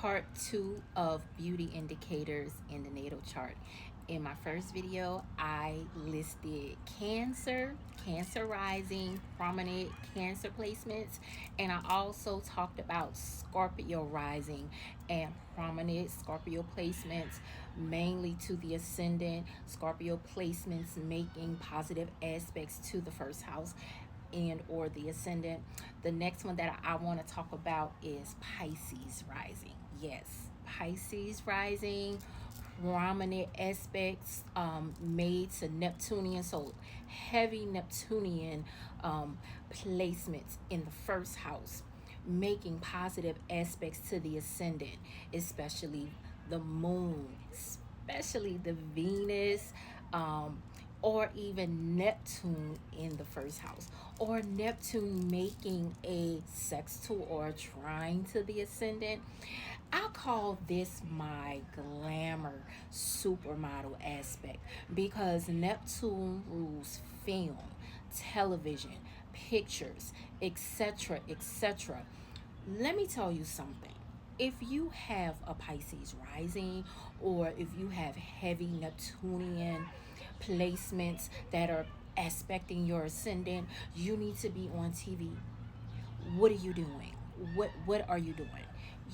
part 2 of beauty indicators in the natal chart. In my first video, I listed Cancer rising, prominent Cancer placements, and I also talked about Scorpio rising and prominent Scorpio placements, mainly to the ascendant. Scorpio placements making positive aspects to the first house and or the ascendant. The next one that I want to talk about is Pisces rising. Yes, Pisces rising, prominent aspects made to Neptunian, so heavy Neptunian placements in the first house, making positive aspects to the ascendant, especially the moon, especially the Venus, or even Neptune in the first house, or Neptune making a sextile or a trine to the ascendant. I call this my glamour supermodel aspect because Neptune rules film, television, pictures, etc., etc. Let me tell you something. If you have a Pisces rising, or if you have heavy Neptunian placements that are aspecting your ascendant, you need to be on TV. What are you doing? What are you doing?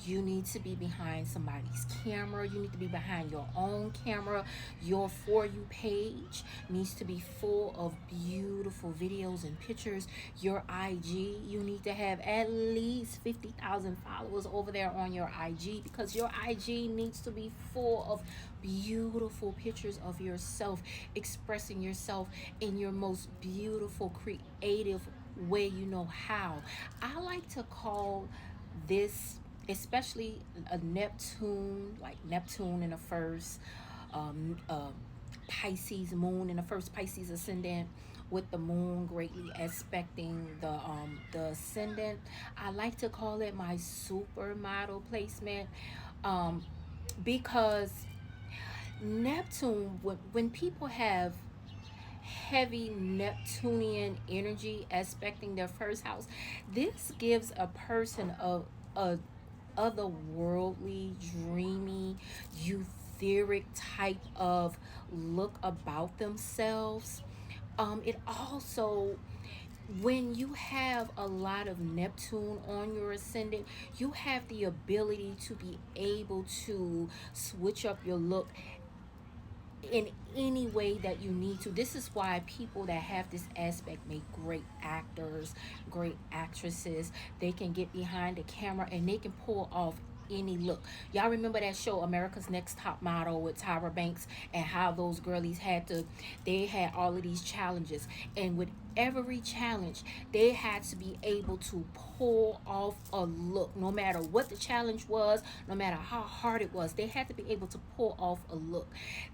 You need to be behind somebody's camera. You need to be behind your own camera. Your For You page needs to be full of beautiful videos and pictures. Your IG, you need to have at least 50,000 followers over there on your IG, because your IG needs to be full of beautiful pictures of yourself, expressing yourself in your most beautiful, creative way you know how. I like to call this, especially a Neptune, like Neptune in the first, um, uh, Pisces moon in the first, Pisces ascendant, with the moon greatly aspecting the ascendant. I like to call it my supermodel placement, um, because Neptune, when people have heavy Neptunian energy aspecting their first house, this gives a person a otherworldly, dreamy, etheric type of look about themselves. It also, when you have a lot of Neptune on your ascendant, you have the ability to be able to switch up your look in any way that you need to. This is why people that have this aspect make great actors, great actresses. They can get behind the camera and they can pull off any look. Y'all remember that show America's Next Top Model with Tyra Banks, and how those girlies they had all of these challenges, and with every challenge they had to be able to pull off a look. No matter what the challenge was, no matter how hard it was, they had to be able to pull off a look.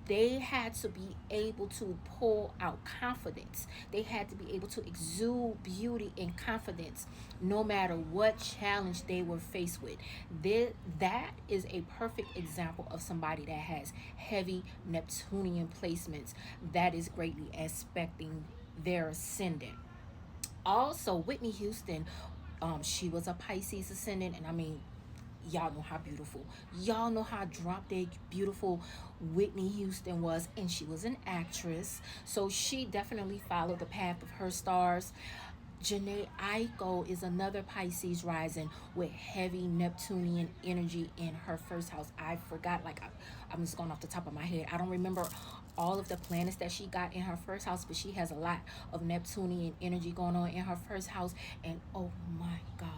They had to be able to pull out confidence. They had to be able to exude beauty and confidence no matter what challenge they were faced with. That is a perfect example of somebody that has heavy Neptunian placements that is greatly aspecting their ascendant. Also, Whitney Houston, she was a Pisces ascendant, and I mean, y'all know how beautiful, y'all know how drop dead beautiful Whitney Houston was, and she was an actress, so she definitely followed the path of her stars. Janae Aiko is another Pisces rising with heavy Neptunian energy in her first house. I forgot, like, I'm just going off the top of my head. I don't remember all of the planets that she got in her first house, but she has a lot of Neptunian energy going on in her first house. And oh my God,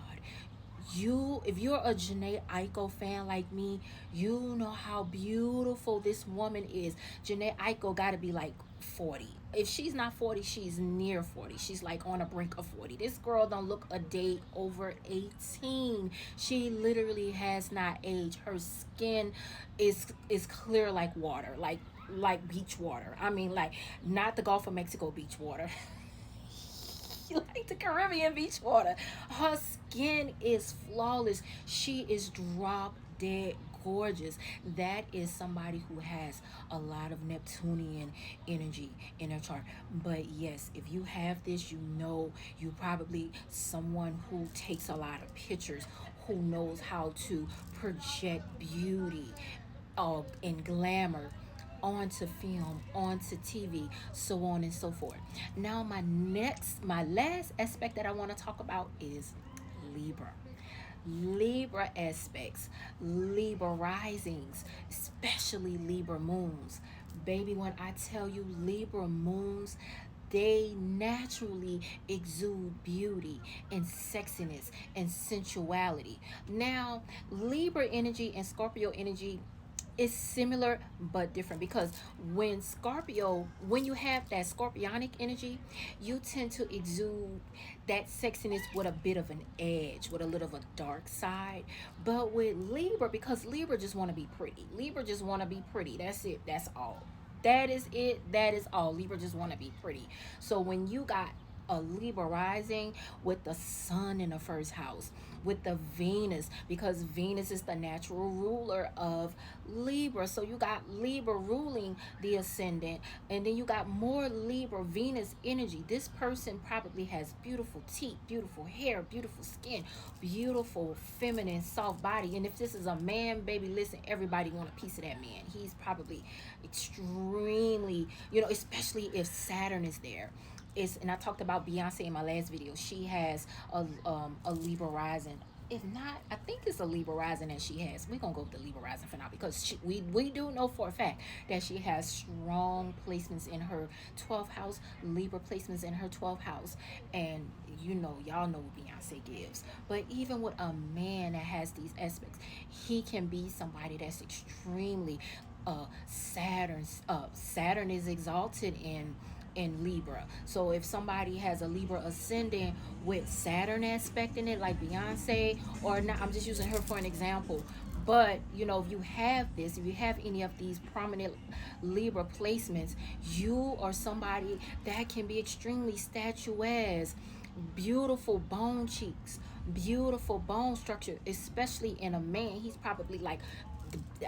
if you're a Janae Aiko fan like me, you know how beautiful this woman is. Janae Aiko got to be like 40. If she's not 40, she's near 40. She's like on the brink of 40. This girl don't look a day over 18. She literally has not aged. Her skin is clear like water, like beach water. I mean, like, not the Gulf of Mexico beach water. Like the Caribbean beach water. Her skin is flawless. She is drop dead gorgeous. That is somebody who has a lot of Neptunian energy in her chart. But yes, if you have this, you know you probably someone who takes a lot of pictures, who knows how to project beauty and glamour onto film, onto TV, so on and so forth. Now, my last aspect that I want to talk about is Libra. Libra aspects, Libra risings, especially Libra moons. Baby, when I tell you Libra moons, they naturally exude beauty and sexiness and sensuality. Now, Libra energy and Scorpio energy is similar but different, because when you have that scorpionic energy, you tend to exude that sexiness with a bit of an edge, with a little of a dark side. But with Libra, because Libra just want to be pretty, Libra just want to be pretty, that's it, that's all. That is it, that is all. Libra just want to be pretty. So when you got a Libra rising with the sun in the first house, with the Venus, because Venus is the natural ruler of Libra. So you got Libra ruling the ascendant, and then you got more Libra Venus energy. This person probably has beautiful teeth, beautiful hair, beautiful skin, beautiful feminine soft body. And if this is a man, baby, listen, everybody want a piece of that man. He's probably extremely, especially if Saturn is there. And I talked about Beyonce in my last video. She has a Libra rising. If not, I think it's a Libra rising that she has. We're gonna go with the Libra rising for now, because we do know for a fact that she has strong placements in her 12th house, Libra placements in her 12th house. And y'all know what Beyonce gives. But even with a man that has these aspects, he can be somebody that's extremely Saturn is exalted in Libra. So if somebody has a Libra ascendant with Saturn aspect in it, like Beyonce, or not, I'm just using her for an example. But if you have this, if you have any of these prominent Libra placements, you are somebody that can be extremely statuesque, beautiful bone cheeks, beautiful bone structure, especially in a man. He's probably like,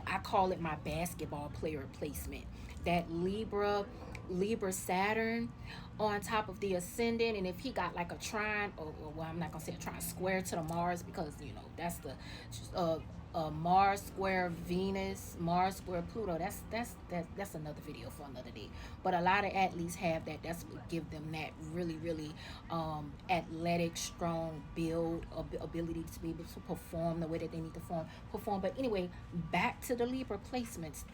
I call it my basketball player placement. That Libra Saturn on top of the ascendant. And if he got like a trine, or well, I'm not gonna say a trine, square to the Mars, because that's the Mars square Venus, Mars square Pluto. That's another video for another day. But a lot of athletes have that. That's what give them that really, really athletic, strong build, ability to be able to perform the way that they need to perform. But anyway, back to the Libra placements.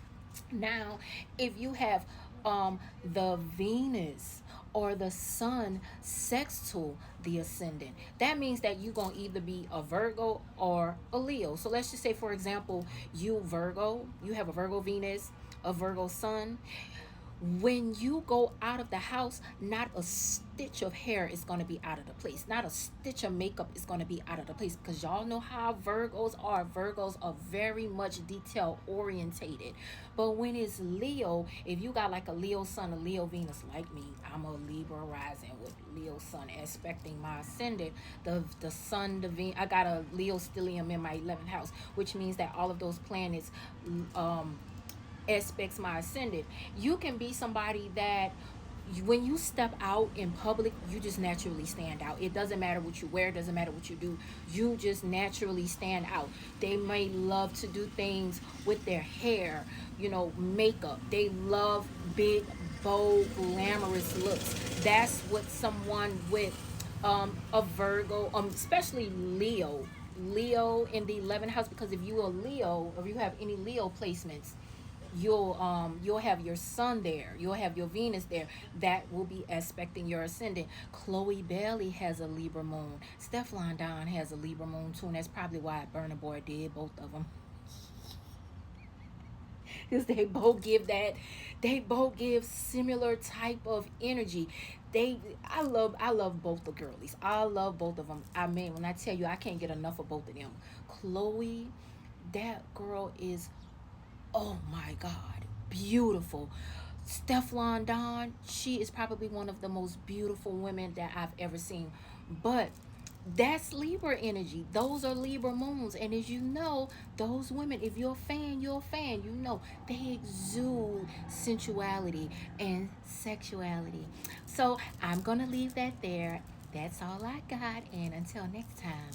Now, if you have the Venus or the Sun sextile the ascendant, that means that you're going to either be a Virgo or a Leo. So let's just say, for example, you have a Virgo Venus, a Virgo Sun. When you go out of the house, not a stitch of hair is going to be out of the place. Not a stitch of makeup is going to be out of the place, because y'all know how Virgos are. Virgos are very much detail orientated. But when it's Leo, if you got like a Leo Sun, a Leo Venus, like me, I'm a Libra rising with Leo Sun aspecting my ascendant. The Sun, the Venus, I got a Leo stellium in my 11th house, which means that all of those planets aspects my ascendant. You can be somebody that when you step out in public, you just naturally stand out. It doesn't matter what you wear, doesn't matter what you do, you just naturally stand out. They may love to do things with their hair, makeup. They love big, bold, glamorous looks. That's what someone with a Virgo, especially Leo in the 11th house, because if you are Leo, or if you have any Leo placements, you'll have your Sun there, you'll have your Venus there, that will be aspecting your ascendant. Chloe Bailey has a Libra moon. Stefflon Don has a Libra moon too, and that's probably why Burna Boy did both of them, because they both give similar type of energy. I love both the girlies. I love both of them. I mean, when I tell you I can't get enough of both of them. Chloe, that girl is, oh my God, beautiful. Stefflon Don, she is probably one of the most beautiful women that I've ever seen. But that's Libra energy. Those are Libra moons. And as you know, those women, if you're a fan, you're a fan. They exude sensuality and sexuality. So I'm going to leave that there. That's all I got. And until next time,